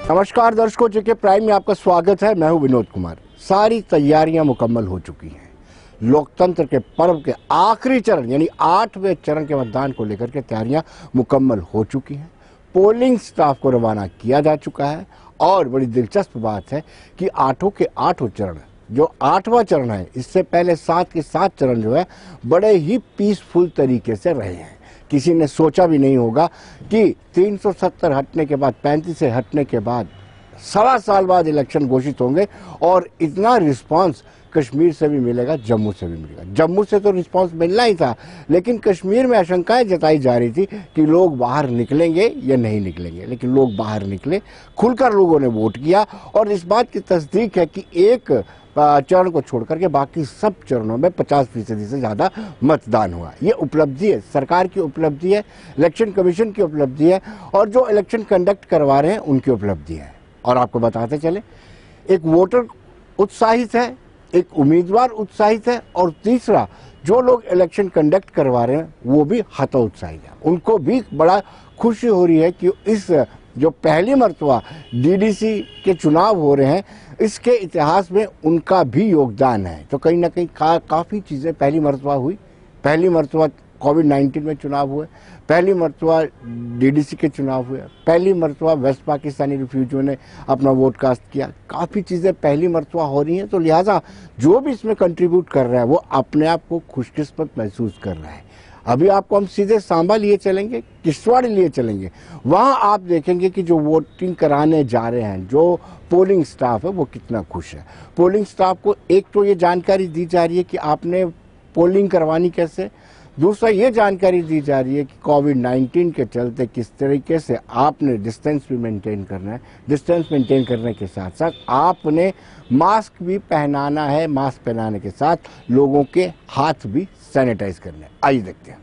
नमस्कार दर्शकों, जेके प्राइम में आपका स्वागत है। मैं हूं विनोद कुमार। सारी तैयारियां मुकम्मल हो चुकी हैं। लोकतंत्र के पर्व के आखिरी चरण यानी 8वें चरण के मतदान को लेकर के तैयारियां मुकम्मल हो चुकी हैं। पोलिंग स्टाफ को रवाना किया जा चुका है और बड़ी दिलचस्प बात है कि 8 के 8 चरण, जो 8वां चरण है, इससे पहले 7 के 7 चरण जो है बड़े ही पीसफुल तरीके से रहे हैं। किसी ने सोचा भी नहीं होगा कि 370 हटने के बाद, 35 से हटने के बाद 1.25 साल बाद इलेक्शन घोषित होंगे और इतना रिस्पांस कश्मीर से भी मिलेगा, जम्मू से भी मिलेगा। जम्मू से तो रिस्पांस मिलना ही था, लेकिन कश्मीर में आशंकाएं जताई जा रही थी कि लोग बाहर निकलेंगे या नहीं निकलेंगे, लेकिन लोग बाहर निकले, खुलकर लोगों ने वोट किया और इस बात की तस्दीक है कि एक चरण को छोड़कर के बाकी सब चरणों में 50% से ज़्यादा मतदान हुआ। ये उपलब्धि है, सरकार की उपलब्धि है, इलेक्शन कमीशन की उपलब्धि है और जो इलेक्शन कंडक्ट करवा रहे हैं उनकी उपलब्धि है। और आपको बताते चले, एक वोटर उत्साहित है, एक उम्मीदवार उत्साहित है और तीसरा जो लोग इलेक्शन कंडक्ट करवा रहे हैं वो भी हतोत्साहित है। उनको भी बड़ा खुशी हो रही है कि इस जो पहली मर्तबा डीडीसी के चुनाव हो रहे हैं, इसके इतिहास में उनका भी योगदान है। तो कहीं ना कहीं काफ़ी चीज़ें पहली मर्तबा हुई। पहली मर्तबा कोविड-19 में चुनाव हुए, पहली मर्तबा डीडीसी के चुनाव हुए, पहली मर्तबा वेस्ट पाकिस्तानी रिफ्यूजियों ने अपना वोट कास्ट किया। काफ़ी चीज़ें पहली मर्तबा हो रही हैं, तो लिहाजा जो भी इसमें कंट्रीब्यूट कर रहा है वो अपने आप को खुशकिस्मत महसूस कर रहा है। अभी आपको हम सीधे सांबा लिए चलेंगे, किश्तवाड़ लिए चलेंगे। वहाँ आप देखेंगे कि जो वोटिंग कराने जा रहे हैं, जो पोलिंग स्टाफ है, वो कितना खुश है। पोलिंग स्टाफ को एक तो ये जानकारी दी जा रही है कि आपने पोलिंग करवानी कैसे, दूसरा ये जानकारी दी जा रही है कि कोविड-19 के चलते किस तरीके से आपने डिस्टेंस भी मेंटेन करना है। डिस्टेंस मेंटेन करने के साथ साथ आपने मास्क भी पहनाना है, मास्क पहनाने के साथ लोगों के हाथ भी सैनिटाइज करने हैं। आइए देखते हैं।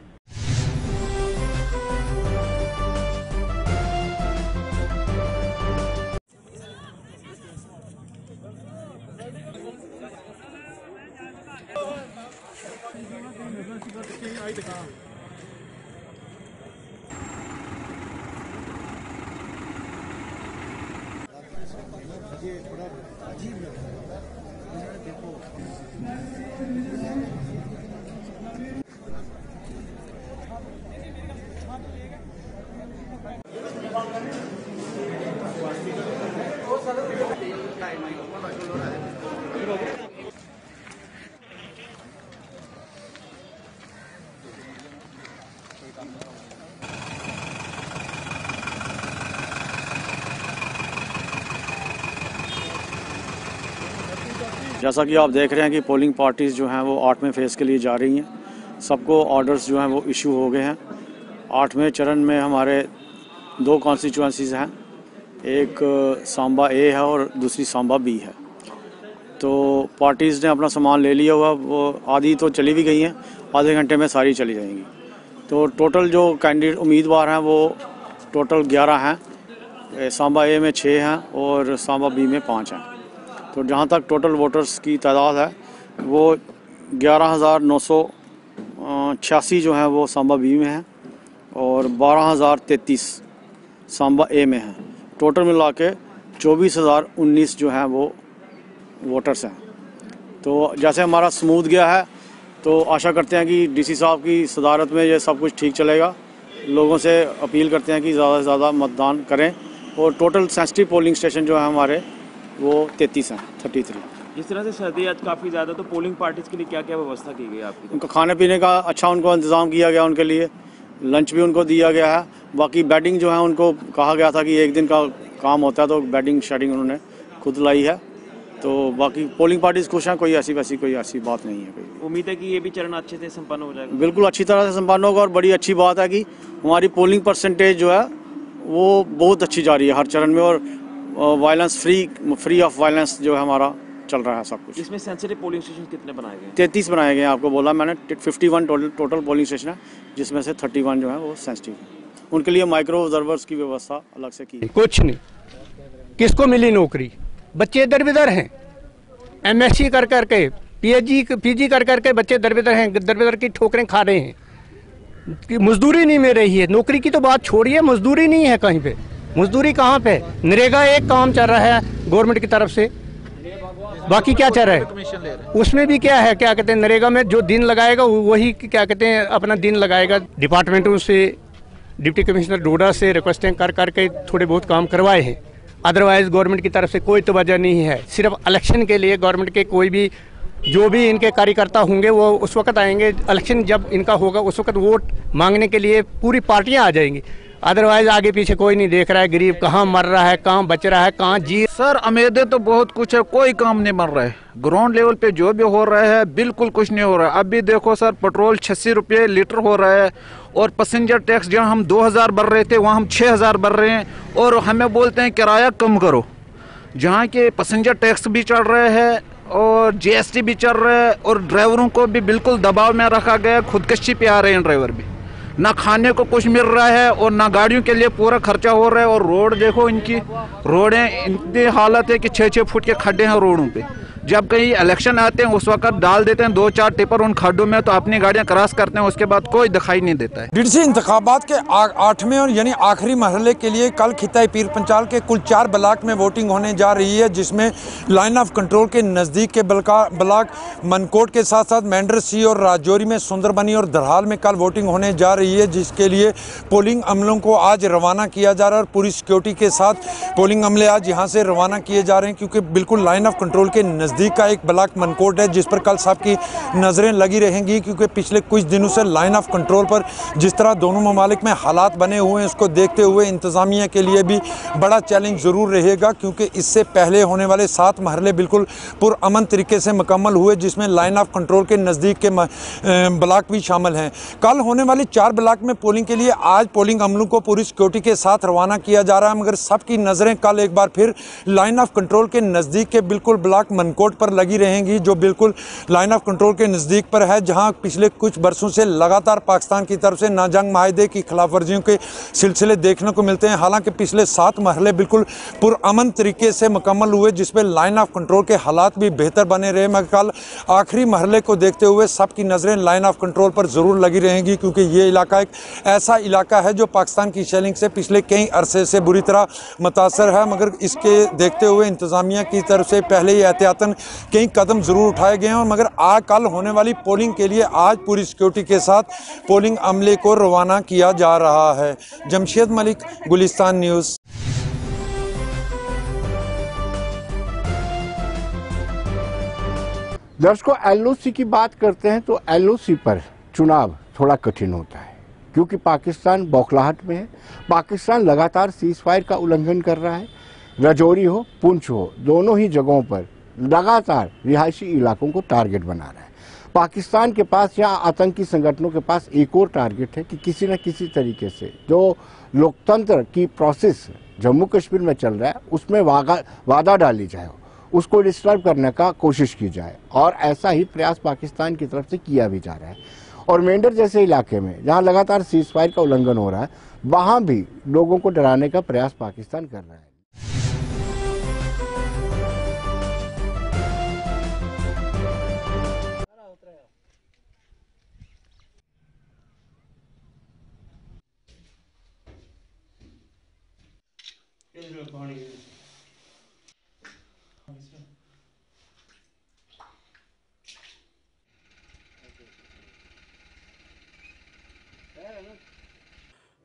ये बड़ा अजीब लग रहा है, देखो। जैसा कि आप देख रहे हैं कि पोलिंग पार्टीज़ जो हैं वो 8वें फेज़ के लिए जा रही हैं। सबको ऑर्डर्स जो हैं वो इशू हो गए हैं। 8वें चरण में हमारे 2 कॉन्स्टिट्यूएंसीज़ हैं, एक सांबा ए है और दूसरी सांबा बी है। तो पार्टीज़ ने अपना सामान ले लिया हुआ, वो आधी तो चली भी गई हैं, आधे घंटे में सारी चली जाएंगी। तो टोटल जो कैंडिडेट उम्मीदवार हैं वो टोटल 11 हैं। सांबा ए में 6 हैं और सांबा बी में 5 हैं। तो जहाँ तक टोटल वोटर्स की तादाद है वो 11,986 जो है वो सांबा बी में है और 12,033 सांबा ए में है। टोटल मिला के 24,019 जो है वो वोटर्स हैं। तो जैसे हमारा स्मूथ गया है, तो आशा करते हैं कि डीसी साहब की सदारत में ये सब कुछ ठीक चलेगा। लोगों से अपील करते हैं कि ज़्यादा से ज़्यादा मतदान करें और टोटल सेंसिटिव पोलिंग स्टेशन जो है हमारे वो 33 हैं, 33। जिस तरह से सर्दी आज काफ़ी ज़्यादा, तो पोलिंग पार्टीज़ के लिए क्या क्या व्यवस्था की गई आपकी? उनका खाने पीने का अच्छा उनको इंतज़ाम किया गया, उनके लिए लंच भी उनको दिया गया है। बाकी बेडिंग जो है उनको कहा गया था कि 1 दिन का काम होता है, तो बेडिंग शेडिंग उन्होंने खुद लाई है। तो बाकी पोलिंग पार्टीज़ खुश हैं, कोई ऐसी बात नहीं है। कोई उम्मीद है कि ये भी चरण अच्छे से संपन्न हो जाएगा? बिल्कुल अच्छी तरह से संपन्न होगा और बड़ी अच्छी बात है कि हमारी पोलिंग परसेंटेज जो है वो बहुत अच्छी जा रही है हर चरण में और वायलेंस फ्री ऑफ वायलेंस जो है हमारा चल रहा है सब कुछ। इसमें सेंसिटिव पोलिंग स्टेशन कितने बनाए गए? 33 बनाए गए हैं, आपको बोला मैंने। 51 टोटल पोलिंग स्टेशन है, जिसमें से 31 जो है वो सेंसिटिव है। उनके लिए माइक्रो ऑब्जर्वर्स की व्यवस्था अलग से की। कुछ नहीं, किसको मिली नौकरी? बच्चे दर बेदर हैं, MSc कर करके PG कर करके बच्चे दर बेदर की ठोकरें खा रहे हैं कि मजदूरी नहीं मिल रही है। नौकरी की तो बात छोड़िए, मजदूरी नहीं है कहीं पे। मजदूरी कहाँ पे? नरेगा एक काम चल रहा है गवर्नमेंट की तरफ से, बाकी क्या चल रहा है? उसमें भी क्या है, क्या कहते हैं, नरेगा में जो दिन लगाएगा वही क्या कहते हैं अपना दिन लगाएगा। डिपार्टमेंटों से, डिप्टी कमिश्नर डोडा से रिक्वेस्टिंग कर करके थोड़े बहुत काम करवाए हैं। अदरवाइज गवर्नमेंट की तरफ से कोई तवज्जो नहीं है। सिर्फ इलेक्शन के लिए गवर्नमेंट के कोई भी जो भी इनके कार्यकर्ता होंगे वो उस वक्त आएंगे, इलेक्शन जब इनका होगा उस वक्त वोट मांगने के लिए पूरी पार्टियां आ जाएंगी। अदरवाइज आगे पीछे कोई नहीं देख रहा है, गरीब कहाँ मर रहा है, कहाँ बच रहा है, कहाँ जी। सर उम्मीदें तो बहुत कुछ है, कोई काम नहीं बन रहा है। ग्राउंड लेवल पे जो भी हो रहा है बिल्कुल कुछ नहीं हो रहा है। अभी देखो सर, पेट्रोल 86 रुपये लीटर हो रहा है और पैसेंजर टैक्स जहाँ हम 2000 भर रहे थे वहाँ हम 6000 भर रहे हैं और हमें बोलते हैं किराया कम करो। जहाँ के पैसेंजर टैक्स भी चढ़ रहे हैं और जीएसटी भी चल रहा है और ड्राइवरों को भी बिल्कुल दबाव में रखा गया, खुदकशी पे आ रहे हैं ड्राइवर भी। ना खाने को कुछ मिल रहा है और ना गाड़ियों के लिए पूरा खर्चा हो रहा है। और रोड देखो, इनकी रोडें इतनी हालत है कि 6-6 फुट के खड्डे हैं रोडों पे। जब कहीं इलेक्शन आते हैं उस वक्त डाल देते हैं 2-4 टिपर उन खड्डों में, तो अपनी गाड़ियां क्रॉस करते हैं, उसके बाद कोई दिखाई नहीं देता है। डीडीसी इंतखाबात के 8वें और यानी आखिरी मरहले के लिए कल खिताई पीर पंचाल के कुल 4 ब्लॉक में वोटिंग होने जा रही है, जिसमें लाइन ऑफ कंट्रोल के नज़दीक के ब्लॉक मनकोट के साथ साथ मेंढरसी और राजौरी में सुंदरबनी और दरहाल में कल वोटिंग होने जा रही है, जिसके लिए पोलिंग अमलों को आज रवाना किया जा रहा है और पूरी सिक्योरिटी के साथ पोलिंग अमले आज यहाँ से रवाना किए जा रहे हैं, क्योंकि बिल्कुल लाइन ऑफ कंट्रोल के नज़दीक का एक ब्लॉक मनकोट है जिस पर कल सबकी नज़रें लगी रहेंगी। क्योंकि पिछले कुछ दिनों से लाइन ऑफ कंट्रोल पर जिस तरह दोनों ममालिक में हालात बने हुए हैं, उसको देखते हुए इंतज़ामिया के लिए भी बड़ा चैलेंज ज़रूर रहेगा, क्योंकि इससे पहले होने वाले 7 मरहले बिल्कुल पुरअमन तरीके से मुकम्मल हुए, जिसमें लाइन ऑफ कंट्रोल के नज़दीक के ब्लॉक भी शामिल हैं। कल होने वाली 4 ब्लॉक में पोलिंग के लिए आज पोलिंग अमलों को पूरी सिक्योरिटी के साथ रवाना किया जा रहा है, मगर सबकी नज़रें कल एक बार फिर लाइन ऑफ कंट्रोल के नज़दीक के बिल्कुल ब्लॉक मनकोट पर लगी रहेंगी, जो बिल्कुल लाइन ऑफ कंट्रोल के नज़दीक पर है, जहां पिछले कुछ बरसों से लगातार पाकिस्तान की तरफ से नाजंग माहिदे की खिलाफ वर्जियों के सिलसिले देखने को मिलते हैं। हालांकि पिछले 7 मरहले बिल्कुल पुरअमन तरीके से मुकम्मल हुए, जिसमें लाइन ऑफ कंट्रोल के हालात भी बेहतर बने रहे, मगर कल आखिरी मरहले को देखते हुए सबकी नज़रें लाइन ऑफ कंट्रोल पर ज़रूर लगी रहेंगी, क्योंकि ये इलाका एक ऐसा इलाका है जो पाकिस्तान की शेलिंग से पिछले कई अरसे से बुरी तरह मुतासर है। मगर इसके देखते हुए इंतज़ामिया की तरफ से पहले ही एहतियातन कई कदम ज़रूर उठाए गए हैं, मगर आज कल होने वाली पोलिंग के लिए आज पूरी सिक्योरिटी के साथ पोलिंग अमले को रवाना किया जा रहा है। जमशेद मलिक, गुलिस्तान न्यूज़। दर्शकों, एलओसी की बात करते हैं तो एलओसी पर चुनाव थोड़ा कठिन होता है, क्योंकि पाकिस्तान बौखलाहट में है। पाकिस्तान लगातार सीज़फायर का उल्लंघन कर रहा है। राजौरी हो, पुंछ हो, दोनों ही जगहों पर लगातार रिहायशी इलाकों को टारगेट बना रहा है। पाकिस्तान के पास या आतंकी संगठनों के पास एक और टारगेट है कि किसी न किसी तरीके से जो लोकतंत्र की प्रोसेस जम्मू कश्मीर में चल रहा है उसमें वादा डाली जाए, उसको डिस्टर्ब करने का कोशिश की जाए, और ऐसा ही प्रयास पाकिस्तान की तरफ से किया भी जा रहा है। और मेंढर जैसे इलाके में जहां लगातार सीज़फायर का उल्लंघन हो रहा है, वहां भी लोगों को डराने का प्रयास पाकिस्तान कर रहा है।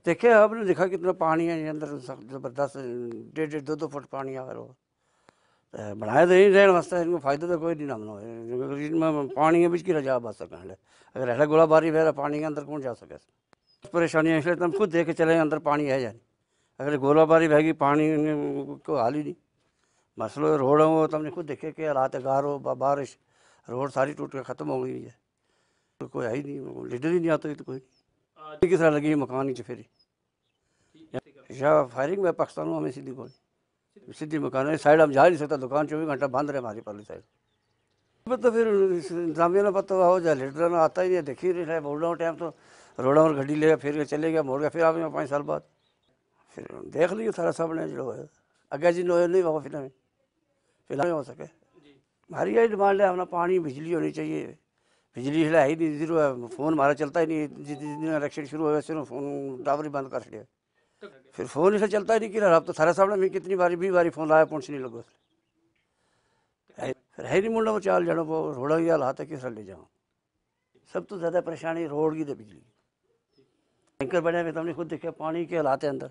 देखिए आपने देखा कितना पानी है अंदर, जबरदस्त 1.5-2 फुट पानी आ रहा है। बनाए तो नहीं रहने वास्ते, इनको फायदा तो कोई नहीं ना इनमें पानी के बीच की रजा बच सकें। अगर ऐसा गोलाबारी फिर पानी के अंदर कौन जा सके। परेशानियाँ इसलिए तुम खुद देख के चले अंदर पानी है जाए, अगर गोलाबारी बहेगी पानी को हाल ही नहीं। मसलो रोड हो तुमने खुद देखे कि हालात गार हो, बारिश रोड सारी टूट के ख़त्म हो गई है, तो कोई है ही नहीं, लीडर ही नहीं आता। तो कोई किस तरह लगी मकान ही फिर या फायरिंग में पाकिस्तान में हमें सीधी मकान है साइड हम जा नहीं सकता, दुकान 24 घंटा बंद रहे हमारी पहली साइड। तो फिर इंतजामिया ना पता हो जाए, लीडर ना आता ही नहीं, देखी नहीं रहे बोल रहा हूँ। टाइम तो रोड और घड़ी ले फिर चले गया, मोड़ गया, फिर आ गया 5 साल बाद। फिर देख लियो सारा सब ने जो है अगर जी नहीं होगा फिलहाल हो सके। हमारी यही डिमांड है, अपना पानी बिजली होनी चाहिए। बिजली है ही नहीं, जीरो है, फ़ोन हमारा चलता ही नहीं। जिस दिन इलेक्शन शुरू हुआ वैसे फ़ोन टावर ही बंद कर दिया। फिर फोन इसे चलता ही नहीं कि अब तो थारे सामने मैं कितनी बारी 20 बारी फोन लाया पहुंच नहीं लगो फिर है नहीं मुंडा वो चाल जाना वो रोड़ा की हालात है किस ले जाऊँ। सब तो ज़्यादा परेशानी रोड की तो बिजली टैंकर बने हुए तुमने खुद देखा पानी के हालात है अंदर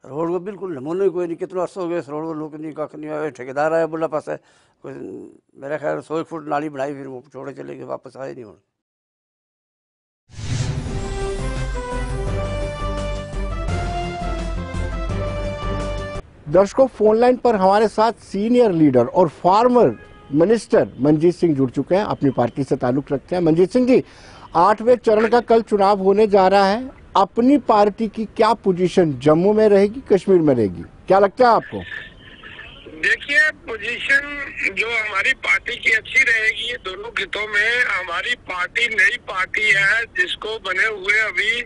रोड को बिल्कुल नमूने कोई नहीं कितना अर्सा हो गया इस रोड को लोग नहीं कख नहीं आए ठेकेदार आया बोला पास है कोई मेरा ख्याल 100 फुट नाली बनाई फिर वो छोड़े चले गए वापस आए नहीं होने। दर्शकों, फोन लाइन पर हमारे साथ सीनियर लीडर और फार्मर मिनिस्टर मनजीत सिंह जुड़ चुके हैं, अपनी पार्टी से ताल्लुक रखते हैं। मनजीत सिंह जी, 8वें चरण का कल चुनाव होने जा रहा है, अपनी पार्टी की क्या पोजीशन जम्मू में रहेगी, कश्मीर में रहेगी, क्या लगता है आपको? देखिए, पोजीशन जो हमारी पार्टी की अच्छी रहेगी दोनों खितों में। हमारी पार्टी नई पार्टी है जिसको बने हुए अभी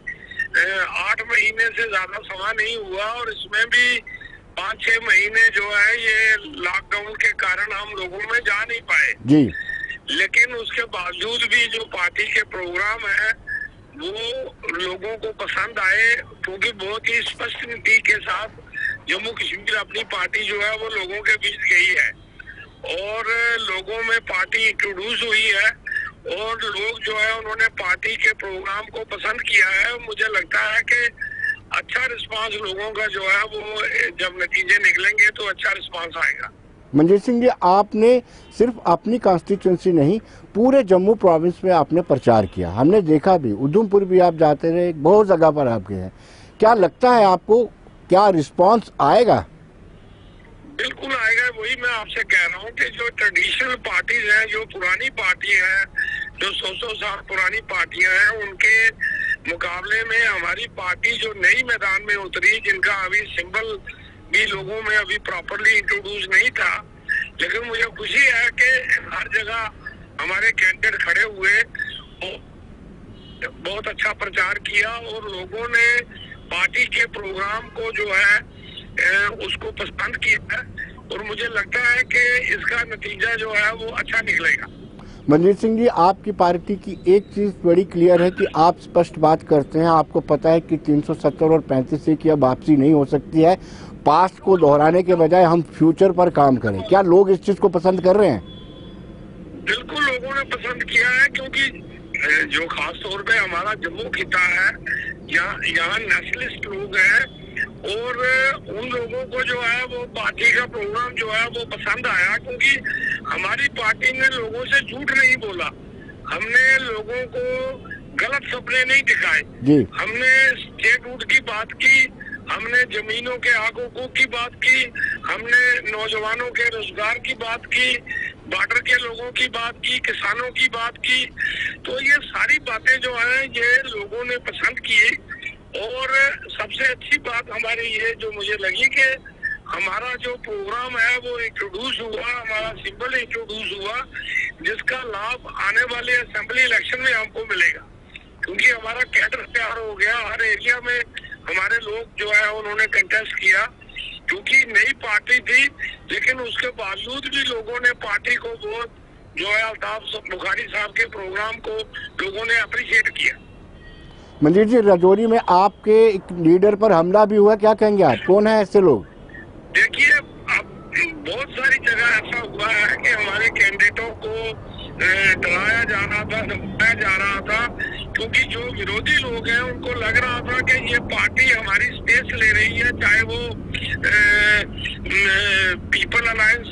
8 महीने से ज्यादा समय नहीं हुआ और इसमें भी 5-6 महीने जो है ये लॉकडाउन के कारण हम लोगों में जा नहीं पाए जी। लेकिन उसके बावजूद भी जो पार्टी के प्रोग्राम है वो लोगों को पसंद आए क्योंकि बहुत ही स्पष्ट नीति के साथ जम्मू कश्मीर अपनी पार्टी जो है वो लोगों के बीच गई है और लोगों में पार्टी इंट्रोड्यूस हुई है और लोग जो है उन्होंने पार्टी के प्रोग्राम को पसंद किया है। मुझे लगता है कि अच्छा रिस्पांस लोगों का जो है वो जब नतीजे निकलेंगे तो अच्छा रिस्पांस आएगा। मनजीत सिंह जी, आपने सिर्फ अपनी कॉन्स्टिट्यूंसी नहीं पूरे जम्मू प्रोविंस में आपने प्रचार किया, हमने देखा भी, उधमपुर भी आप जाते रहे, बहुत जगह पर आप गए हैं। क्या लगता है आपको, क्या रिस्पांस आएगा? बिल्कुल आएगा, वही मैं आपसे कह रहा हूँ कि जो ट्रेडिशनल पार्टीज हैं, जो पुरानी पार्टी है, जो 100 साल पुरानी पार्टियां हैं, उनके मुकाबले में हमारी पार्टी जो नई मैदान में उतरी, जिनका अभी सिंबल भी लोगों में अभी प्रॉपरली इंट्रोड्यूस नहीं था, लेकिन मुझे खुशी है कि हर जगह हमारे कैंडिडेट खड़े हुए और बहुत अच्छा प्रचार किया और लोगों ने पार्टी के प्रोग्राम को जो है उसको पसंद किया है और मुझे लगता है कि इसका नतीजा जो है वो अच्छा निकलेगा। मनजीत सिंह जी, आपकी पार्टी की एक चीज बड़ी क्लियर है कि आप स्पष्ट बात करते हैं, आपको पता है कि 370 और 35 की अब वापसी नहीं हो सकती है, पास्ट को दोहराने के बजाय हम फ्यूचर पर काम करें। क्या लोग इस चीज को पसंद कर रहे हैं? बिल्कुल लोगों ने पसंद किया है क्योंकि जो खास तौर पे हमारा जम्मू खिता है, यहाँ नेशनलिस्ट लोग हैं और उन लोगों को जो है वो पार्टी का प्रोग्राम जो है वो पसंद आया क्योंकि हमारी पार्टी ने लोगों से झूठ नहीं बोला, हमने लोगों को गलत सपने नहीं दिखाए, हमने स्टेटहुड की बात की, हमने जमीनों के हक हुकूक की बात की, हमने नौजवानों के रोजगार की बात की, बॉर्डर के लोगों की बात की, किसानों की बात की। तो ये सारी बातें जो है ये लोगों ने पसंद की और सबसे अच्छी बात हमारी ये जो मुझे लगी कि हमारा जो प्रोग्राम है वो इंट्रोड्यूस हुआ, हमारा सिंबल इंट्रोड्यूस हुआ, जिसका लाभ आने वाले असेंबली इलेक्शन में हमको मिलेगा क्योंकि हमारा कैडर तैयार हो गया। हर एरिया में हमारे लोग जो है उन्होंने कंटेस्ट किया क्योंकि नई पार्टी थी, लेकिन उसके बावजूद भी लोगों ने पार्टी को बहुत जो है अल्ताफ बुखारी साहब के प्रोग्राम को लोगों ने अप्रिशिएट किया। मनजीत जी, राजौरी में आपके एक लीडर पर हमला भी हुआ, क्या कहेंगे आप, कौन है ऐसे लोग? देखिए, अब बहुत सारी जगह ऐसा हुआ है कि हमारे कैंडिडेटों को डराया जा रहा था, धमकाया जा रहा था क्योंकि जो विरोधी लोग हैं उनको लग रहा था कि ये पार्टी हमारी स्पेस ले रही है, चाहे वो पीपल अलायंस,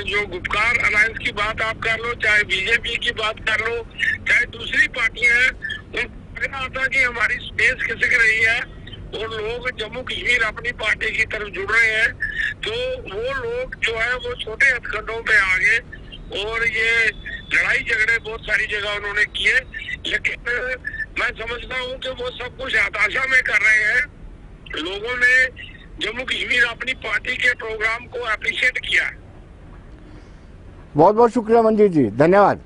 जो गुपकार अलायंस की बात आप कर लो, चाहे बीजेपी की बात कर लो, चाहे दूसरी पार्टियां हैं, उनको लग रहा था कि हमारी स्पेस खिसक रही है और लोग जम्मू कश्मीर अपनी पार्टी की तरफ जुड़ रहे हैं। तो वो लोग जो है वो छोटे हथकंडों पे आ गए और ये लड़ाई झगड़े बहुत सारी जगह उन्होंने किए, लेकिन मैं समझता हूँ कि वो सब कुछ हताशा में कर रहे हैं। लोगों ने जम्मू कश्मीर अपनी पार्टी के प्रोग्राम को अप्रिशिएट किया है। बहुत बहुत शुक्रिया मनजीत जी, धन्यवाद।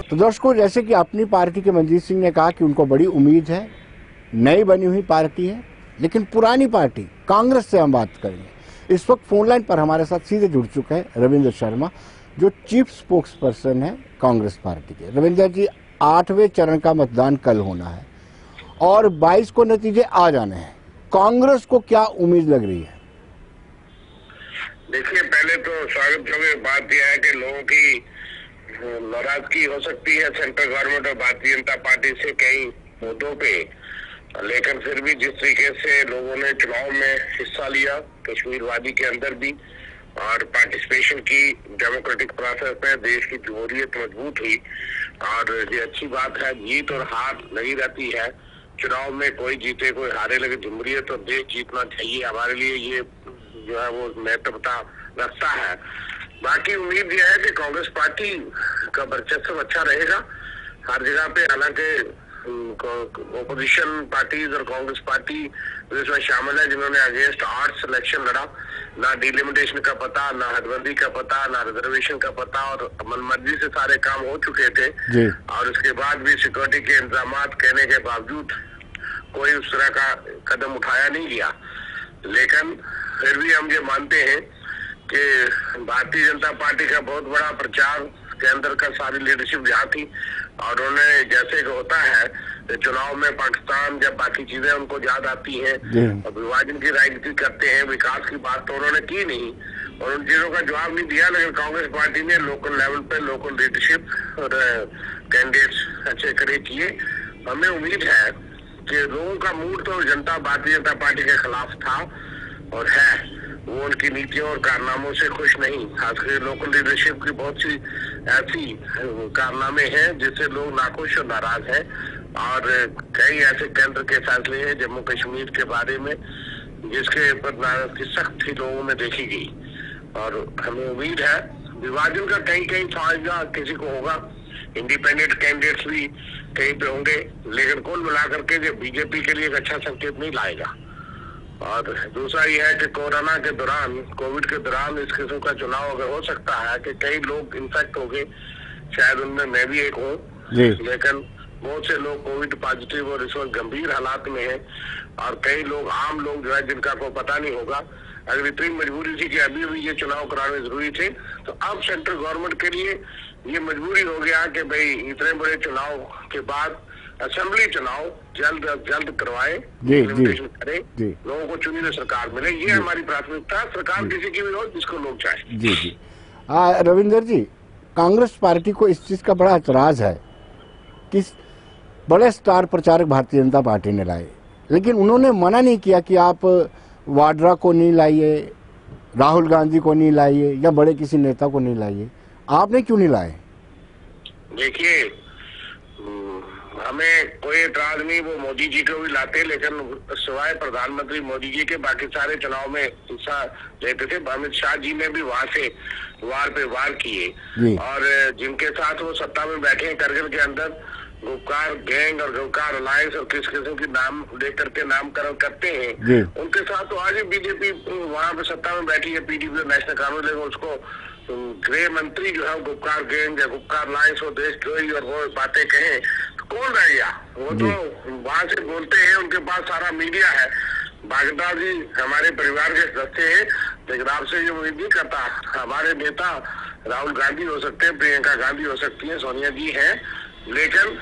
तो दोस्तों, जैसे कि अपनी पार्टी के मनजीत सिंह ने कहा कि उनको बड़ी उम्मीद है, नई बनी हुई पार्टी है, लेकिन पुरानी पार्टी कांग्रेस से हम बात करेंगे। इस वक्त फोन लाइन पर हमारे साथ सीधे जुड़ चुके हैं रविंद्र शर्मा, जो चीफ स्पोक्स पर्सन है कांग्रेस पार्टी के। रविंदर जी, 8वें चरण का मतदान कल होना है और 22 को नतीजे आ जाने हैं। कांग्रेस को क्या उम्मीद लग रही है? देखिए, पहले तो स्वागत योग्य बात यह है कि लोगों की नाराजगी हो सकती है सेंट्रल गवर्नमेंट और भारतीय जनता पार्टी से कई मुद्दों पे, लेकिन फिर भी जिस तरीके से लोगों ने चुनाव में हिस्सा लिया कश्मीर वादी के अंदर भी और पार्टिसिपेशन की डेमोक्रेटिक प्रोसेस में देश की जमहूरियत मजबूत हुई। और ये अच्छी बात है, जीत और हार लगी रहती है चुनाव में, कोई जीते कोई हारे, लेकिन जमहूरियत और देश जीतना चाहिए। हमारे लिए ये जो है वो महत्वता रखता है। बाकी उम्मीद यह है कि कांग्रेस पार्टी का वर्चस्व अच्छा रहेगा हर जगह पे। हालांकि ओपोजिशन पार्टीज और कांग्रेस पार्टी इसमें शामिल है जिन्होंने अगेंस्ट 8 सिलेक्शन लड़ा, ना डिलिमिटेशन का पता, ना हदबंदी का पता, ना रिजर्वेशन का पता, और मनमर्जी से सारे काम हो चुके थे और उसके बाद भी सिक्योरिटी के इंतजाम कहने के बावजूद कोई उस तरह का कदम उठाया नहीं गया। लेकिन फिर भी हम ये मानते हैं कि भारतीय जनता पार्टी का बहुत बड़ा प्रचार के अंदर का सारी लीडरशिप जहाँ थी और उन्हें जैसे कि होता है चुनाव में पाकिस्तान जब बाकी चीजें उनको याद आती हैं और विभाजन की राजनीति करते हैं, विकास की बात तो उन्होंने की नहीं और उन चीजों का जवाब नहीं दिया। लेकिन कांग्रेस पार्टी ने लोकल लेवल पे लोकल लीडरशिप और कैंडिडेट्स अच्छे करे किए। हमें उम्मीद है कि लोगों का मूड तो जनता भारतीय जनता पार्टी के खिलाफ था और है, वो उनकी नीतियों और कारनामों से खुश नहीं। खासकर लोकल लीडरशिप की बहुत सी ऐसी कारनामे हैं जिससे लोग नाखुश और नाराज हैं और कई ऐसे केंद्र के फैसले हैं जम्मू कश्मीर के बारे में जिसके ऊपर नाराजगी सख्त ही लोगों में देखी गई। और हमें उम्मीद है विभाजन का कहीं फायदा किसी को होगा, इंडिपेंडेंट कैंडिडेट्स भी कहीं पे होंगे, लेकिन कुल मिलाकर के जो बीजेपी के लिए एक अच्छा संकेत नहीं लाएगा। और दूसरा यह है कि कोरोना के दौरान, कोविड के दौरान इस किस्म का चुनाव अगर हो सकता है कि कई लोग इन्फेक्ट हो गए, शायद उनमें मैं भी एक हूँ, लेकिन बहुत से लोग कोविड पॉजिटिव और इस वक्त गंभीर हालात में हैं और कई लोग आम लोग जो है जिनका कोई पता नहीं होगा। अगर इतनी मजबूरी थी कि अभी भी ये चुनाव कराने जरूरी थे, तो अब सेंट्रल गवर्नमेंट के लिए ये मजबूरी हो गया कि भाई इतने बड़े चुनाव के बाद असेंबली चुनाव जल्द करवाए, करें, लोगों को चुनी हुई सरकार मिले। ये हमारी प्राथमिकता, सरकार किसी की भी हो जिसको लोग चाहे। जी। रविंदर जी, कांग्रेस पार्टी को इस चीज का बड़ा एतराज है कि बड़े स्टार प्रचारक भारतीय जनता पार्टी ने लाए, लेकिन उन्होंने मना नहीं किया कि आप वाड्रा को नहीं लाइए, राहुल गांधी को नहीं लाइए या बड़े किसी नेता को नहीं लाइए। आपने क्यों नहीं लाए? देखिए, हमें कोई एतराज नहीं, वो मोदी जी को भी लाते, लेकिन सिवाय प्रधानमंत्री मोदी जी के बाकी सारे चुनाव में हिस्सा लेते थे। अमित शाह जी ने भी वहां से वार पे वार किए और जिनके साथ वो सत्ता में बैठे हैं करगिल के अंदर, गुपकार गैंग और गुपकार अलायंस और किस किस्म की नाम लेकर के नामकरण करते हैं, उनके साथ तो आज बीजेपी वहां पे सत्ता में बैठी है, पीडीपी और नेशनल कांग्रेस, लेकिन उसको गृह मंत्री जो है गुपकार गैंग या गुपकार अलायंस वो देशद्रोही और वो बातें कहें तो कौन रह गया? वो तो वहां से बोलते हैं, उनके पास सारा मीडिया है। बागदा जी हमारे परिवार के सदस्य हैं, लेकिन आपसे ये उम्मीद नहीं करता। हमारे नेता राहुल गांधी हो सकते हैं, प्रियंका गांधी हो सकती है, सोनिया जी हैं, लेकिन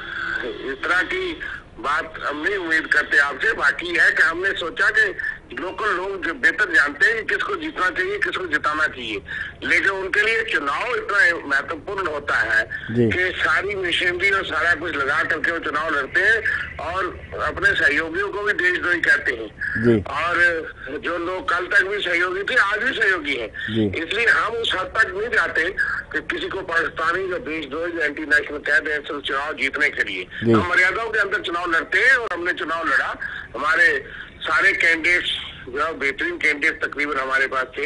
इस तरह की बात हम नहीं उम्मीद करते आपसे। बाकी है कि हमने सोचा कि लोकल लोग जो बेहतर जानते हैं कि किसको जीतना चाहिए, किसको जिताना चाहिए, लेकिन उनके लिए चुनाव इतना महत्वपूर्ण होता है कि सारी मशीनरी और सारा कुछ लगा करके वो चुनाव लड़ते हैं और अपने सहयोगियों को भी देशद्रोही कहते हैं और जो लोग कल तक भी सहयोगी थे आज भी सहयोगी हैं। इसलिए हम उस हद तक नहीं जाते कि किसी को पाकिस्तानी जो देशद्रोही जो एंटी नेशनल कहते हैं सिर्फ चुनाव जीतने के लिए। हम मर्यादाओं के अंदर चुनाव लड़ते हैं और हमने चुनाव लड़ा। हमारे सारे कैंडिडेट्स जो बेहतरीन कैंडिडेट तकरीबन हमारे पास थे।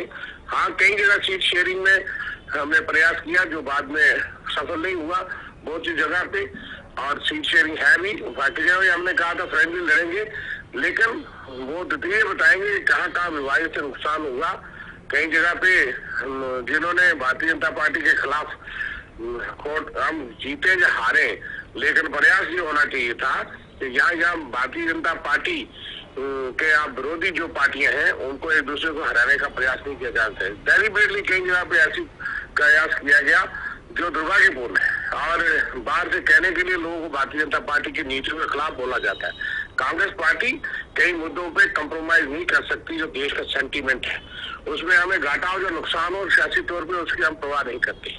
हाँ, कई जगह सीट शेयरिंग में हमने प्रयास किया जो बाद में सफल नहीं हुआ बहुत सी जगह पे, और सीट शेयरिंग है भी। बाकी जगह हमने कहा था फ्रेंडली लड़ेंगे, लेकिन वो द्वितीय बताएंगे कहाँ कहाँ विभाजन से नुकसान हुआ। कई जगह पे जिन्होंने भारतीय जनता पार्टी के खिलाफ कोर्ट हम जीते या हारे, लेकिन प्रयास ये होना चाहिए था कि यहाँ भारतीय जनता पार्टी के आप विरोधी जो पार्टियां हैं उनको एक दूसरे को हराने का प्रयास नहीं किया जाता है। डेलिबरेटली कई जगह पे ऐसी प्रयास किया गया जो दुर्भाग्यपूर्ण है। और बाहर से कहने के लिए लोगों को भारतीय जनता पार्टी की नीतियों के खिलाफ बोला जाता है। कांग्रेस पार्टी कई मुद्दों पे कंप्रोमाइज नहीं कर सकती। जो देश का सेंटीमेंट है उसमें हमें घाटा हो, जो नुकसान हो सियासी तौर पे, उसकी हम परवाह नहीं करते।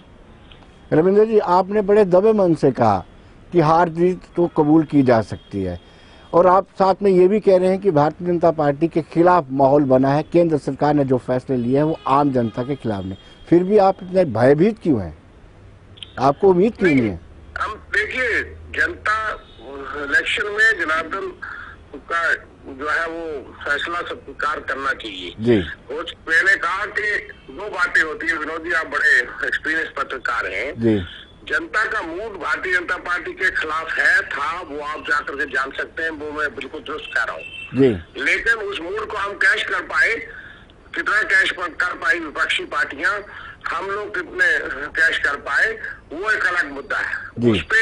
रविंद्र जी, आपने बड़े दबे मन से कहा कि हार जीत तो कबूल की जा सकती है, और आप साथ में ये भी कह रहे हैं कि भारतीय जनता पार्टी के खिलाफ माहौल बना है, केंद्र सरकार ने जो फैसले लिए हैं वो आम जनता के खिलाफ नहीं। फिर भी आप इतने भयभीत क्यों हैं? आपको उम्मीद क्यों नहीं है? हम देखिए, जनता इलेक्शन में जनार्दन का जो है वो फैसला स्वीकार करना चाहिए जी। मैंने कहा कि दो बातें होती है। विनोद जी, आप बड़े एक्सपीरियंस पत्रकार हैं जी। जनता का मूड भारतीय जनता पार्टी के खिलाफ है, था, वो आप जाकर के जान सकते हैं, वो मैं बिल्कुल दुरुस्त कह रहा हूँ जी। लेकिन उस मूड को हम कैश कर पाए, कितना कैश कर पाई विपक्षी पार्टियां, हम लोग कितने कैश कर पाए, वो एक अलग मुद्दा है। उस पे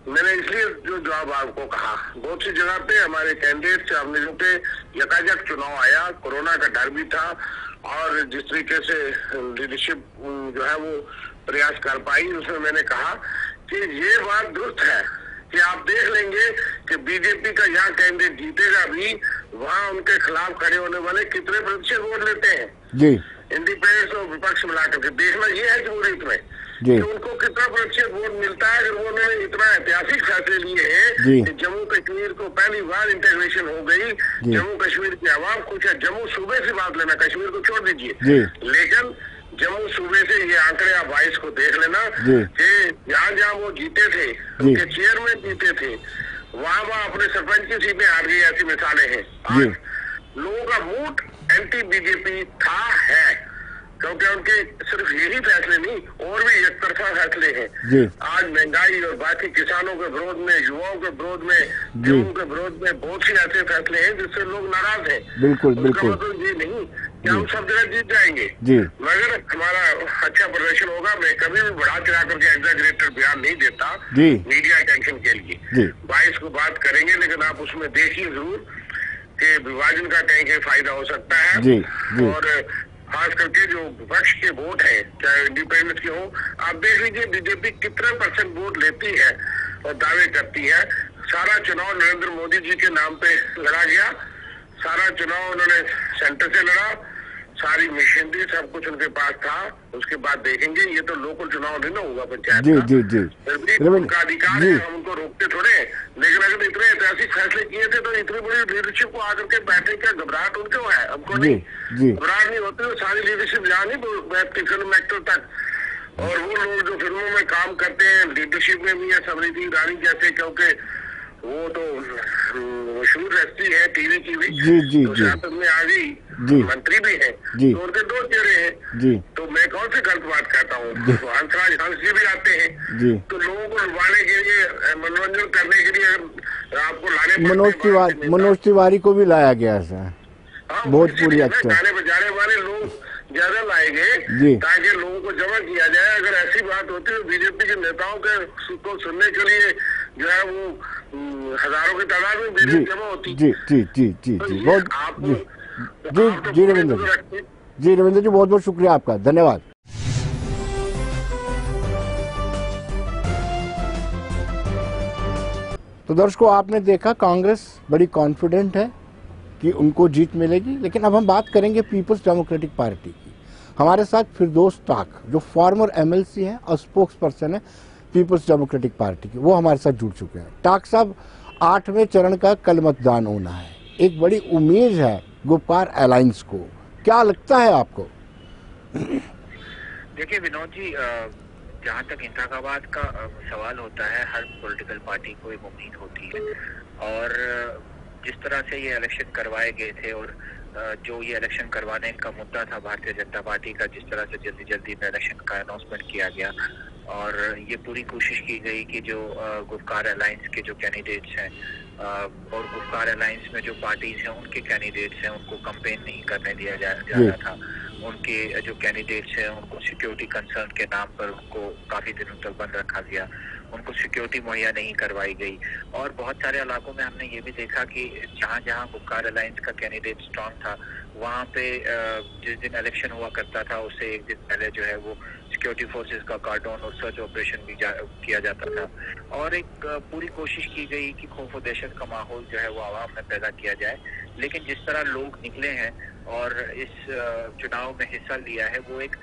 मैंने इसलिए जो जवाब आपको कहा, बहुत सी जगह पे हमारे कैंडिडेट से हमने जो पे यकायक चुनाव आया, कोरोना का डर भी था, और जिस तरीके से लीडरशिप जो है वो प्रयास कर पाई, उसमें मैंने कहा कि ये बात दुरुस्त है कि आप देख लेंगे कि बीजेपी का यहाँ कैंडिडेट जीतेगा भी, वहाँ उनके खिलाफ खड़े होने वाले कितने प्रतिशत वोट लेते हैं जी। इंडिपेंडेंस और विपक्ष मिलाकर के देखना ये है जमहूरियत में कि उनको कितना प्रतिशत वोट मिलता है। अगर उन्होंने इतना ऐतिहासिक फैसले लिए हैं कि जम्मू कश्मीर को पहली बार इंटीग्रेशन हो गई, जम्मू कश्मीर की आवाम खुश है। जम्मू सूबे से बात लेना, कश्मीर को छोड़ दीजिए, लेकिन जम्मू सूबे से ये आंकड़े आप 22 को देख लेना कि जहाँ जहाँ वो जीते थे, उनके चेयरमैन जीते थे, वहाँ अपने सरपंच की सीटें हार गई, ऐसी मिसालें हैं। आज लोगों का मूड एंटी बीजेपी था, है, क्योंकि उनके सिर्फ यही फैसले नहीं और भी एक तरफा फैसले हैं। आज महंगाई और बाकी किसानों के विरोध में, युवाओं के विरोध में, जम्मू के विरोध में बहुत से ऐसे फैसले हैं जिससे लोग नाराज हैं। बिल्कुल बिल्कुल। मतलब ये नहीं कि हम सब जगह जीत जाएंगे, मगर हमारा अच्छा प्रदर्शन होगा। मैं कभी भी बढ़ा चढ़ा करके एग्जैजरेटेड बयान नहीं देता मीडिया अटेंशन के लिए। 22 को बात करेंगे, लेकिन आप उसमें देखिए जरूर कि विभाजन का कहीं कहीं फायदा हो सकता है। और खास करके जो विपक्ष के वोट है, चाहे इंडिपेंडेंस के हो, आप देख लीजिए बीजेपी कितने % वोट लेती है और दावे करती है। सारा चुनाव नरेंद्र मोदी जी के नाम पे लड़ा गया, सारा चुनाव उन्होंने सेंटर से लड़ा, सारी मशीनरी सब कुछ उनके पास था। उसके बाद देखेंगे, ये तो लोकल चुनाव नहीं ना होगा पंचायत का, फिर भी उनका अधिकार है, हम उनको रोकते थोड़े। लेकिन अगर इतने ऐतिहासिक फैसले किए थे तो इतनी बड़ी लीडरशिप को आकर के बैठे, क्या घबराहट उनको है? हमको नहीं घबराहट नहीं होती। तो सारी लीडरशिप यहाँ नहीं बैठती फिल्म एक्टर तक, और वो लोग जो फिल्मों में काम करते हैं लीडरशिप में भी है, समृद्धि ईरानी जैसे, क्योंकि वो तो मशहूर हस्ती है टीवी की भी, तो सियासत में आ गई, मंत्री भी है, तो उनके 2 चेहरे हैं। तो मैं कौन सी गलत बात कहता हूँ? तो हंस जी भी आते हैं, तो लोगों को लुभाने के लिए, मनोरंजन करने के लिए आपको लाने, मनोज तिवारी को भी लाया गया सर, भोजपुरी एक्टर, गाने बजाने वाले लोग ज्यादा लाए गए ताकि लोगों को जमा किया जाए। अगर ऐसी बात होती तो बीजेपी के नेताओं के को सुनने के लिए जो है वो हजारों की तादाद में बीजेपी जमा होती। जी जी जी जी जी बहुत जी रविंद्र जी बहुत बहुत शुक्रिया आपका, धन्यवाद। तो दर्शकों, आपने देखा कांग्रेस बड़ी कॉन्फिडेंट है कि उनको जीत मिलेगी। लेकिन अब हम बात करेंगे पीपल्स डेमोक्रेटिक पार्टी की। हमारे साथ फिरदौस टाक, जो फॉर्मर MLC है और स्पोक्स पर्सन है पीपल्स डेमोक्रेटिक पार्टी की, वो हमारे साथ जुड़ चुके हैं। टाक साहब, 8वें चरण का कल मतदान होना है, एक बड़ी उम्मीद है गुपकार अलायंस को, क्या लगता है आपको? देखिए विनोद जी, जहाँ तक इंतखाबात का सवाल होता है, हर पॉलिटिकल पार्टी को एक उम्मीद होती है, और जिस तरह से ये इलेक्शन करवाए गए थे और जो ये इलेक्शन करवाने का मुद्दा था भारतीय जनता पार्टी का, जिस तरह से जल्दी जल्दी में इलेक्शन का अनाउंसमेंट किया गया, और ये पूरी कोशिश की गई कि जो गुपकार अलायंस के जो कैंडिडेट्स हैं और गुपकार अलायंस में जो पार्टीज हैं उनके कैंडिडेट्स हैं, उनको कैंपेन नहीं करने दिया जा रहा था, उनके जो कैंडिडेट्स हैं उनको सिक्योरिटी कंसर्न के नाम पर उनको काफ़ी दिनों तक बंद रखा गया, उनको सिक्योरिटी मुहैया नहीं करवाई गई। और बहुत सारे इलाकों में हमने ये भी देखा कि जहाँ जहाँ गुपकार अलायंस का कैंडिडेट स्ट्रॉन्ग था, वहाँ पे जिस दिन इलेक्शन हुआ करता था उससे एक दिन पहले जो है वो सिक्योरिटी फोर्सेस का कार्डन और सर्च ऑपरेशन भी किया जाता था, और एक पूरी कोशिश की गई कि खौफ और दहशत का माहौल जो है वो आवाम में पैदा किया जाए। लेकिन जिस तरह लोग निकले हैं और इस चुनाव में हिस्सा लिया है, वो एक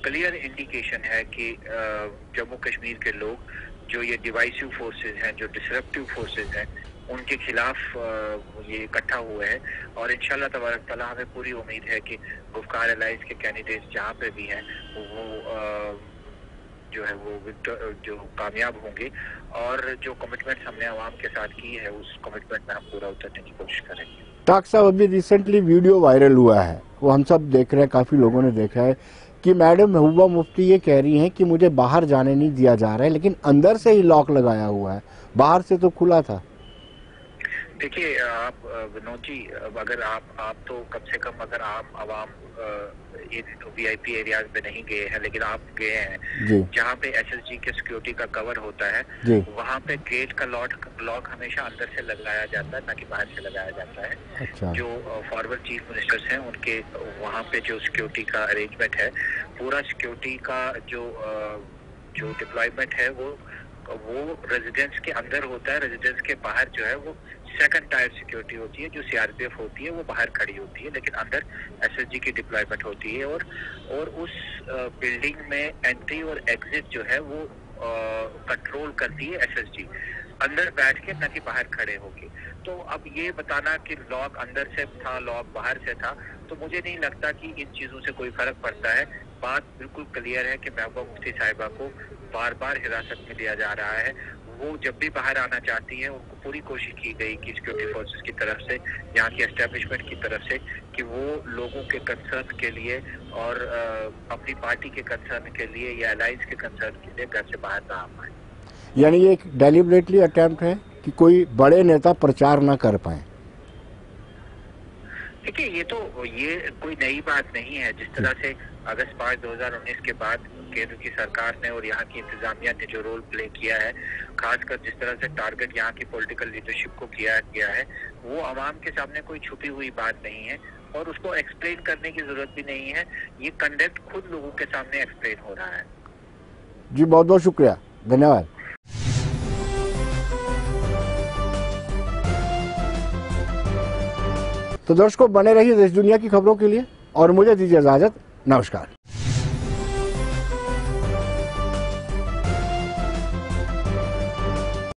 क्लियर इंडिकेशन है कि जम्मू कश्मीर के लोग जो ये डिवाइसिव फोर्सेस हैं, जो डिसरप्टिव फोर्सेस हैं, उनके खिलाफ ये इकट्ठा हुए हैं। और इंशाल्लाह तबारक ताला हमें पूरी उम्मीद है कि गुपकार अलायंस के कैंडिडेट्स जहाँ पे भी हैं वो जो है वो जो कामयाब होंगे, और जो कमिटमेंट्स हमने आवाम के साथ की है उस कमिटमेंट में हम पूरा उतरने की कोशिश करेंगे। डॉक्टर साहब, अभी रिसेंटली वीडियो वायरल हुआ है, वो हम सब देख रहे हैं, काफ़ी लोगों ने देखा है कि मैडम महबूबा मुफ्ती ये कह रही हैं कि मुझे बाहर जाने नहीं दिया जा रहा है, लेकिन अंदर से ही लॉक लगाया हुआ है, बाहर से तो खुला था। देखिए आप विनोद जी, अगर आप तो कम से कम अगर आप आवाम इन वीआईपी एरियाज में नहीं गए हैं, लेकिन आप गए हैं जहाँ पे एसएसजी के सिक्योरिटी का कवर होता है, वहाँ पे गेट का लॉक हमेशा अंदर से लगाया जाता है, ना कि बाहर से लगाया जाता है। अच्छा। जो फॉरवर्ड चीफ मिनिस्टर्स हैं उनके वहाँ पे जो सिक्योरिटी का अरेंजमेंट है, पूरा सिक्योरिटी का जो डिप्लॉयमेंट है वो रेजिडेंस के अंदर होता है। रेजिडेंस के बाहर जो है वो सेकंड टायर सिक्योरिटी होती है, जो सीआरपीएफ होती है वो बाहर खड़ी होती है, लेकिन अंदर एसएसजी की डिप्लॉयमेंट होती है। और उस बिल्डिंग में एंट्री और एग्जिट जो है वो कंट्रोल करती है एसएसजी, अंदर बैठ के, न कि बाहर खड़े होके। तो अब ये बताना कि लॉक अंदर से था, लॉक बाहर से था, तो मुझे नहीं लगता कि इन चीजों से कोई फर्क पड़ता है। बात बिल्कुल क्लियर है कि महबूबा मुफ्ती साहिबा को बार बार हिरासत में लिया जा रहा है। वो जब भी बाहर आना चाहती है, उनको पूरी कोशिश की गई कि सिक्योरिटी फोर्सेस की तरफ से, यहाँ की एस्टेब्लिशमेंट की तरफ से, कि वो लोगों के कंसर्न के लिए और अपनी पार्टी के कंसर्न के लिए या अलायंस के कंसर्न के लिए घर से बाहर ना आ पाए। यानी ये एक डेलिबरेटली अटेम्प्ट है कि कोई बड़े नेता प्रचार ना कर पाए। देखिए ये कोई नई बात नहीं है। जिस तरह से अगस्त 5, 2019 के बाद केंद्र की सरकार ने और यहाँ की इंतजामिया ने जो रोल प्ले किया है, खासकर जिस तरह से टारगेट यहाँ की पॉलिटिकल लीडरशिप को किया गया है, वो आवाम के सामने कोई छुपी हुई बात नहीं है और उसको एक्सप्लेन करने की जरूरत भी नहीं है। ये कंडक्ट खुद लोगों के सामने एक्सप्लेन हो रहा है। जी बहुत बहुत शुक्रिया, धन्यवाद। तो दर्शकों, बने रहिए देश दुनिया की खबरों के लिए और मुझे दीजिए इजाजत। नमस्कार।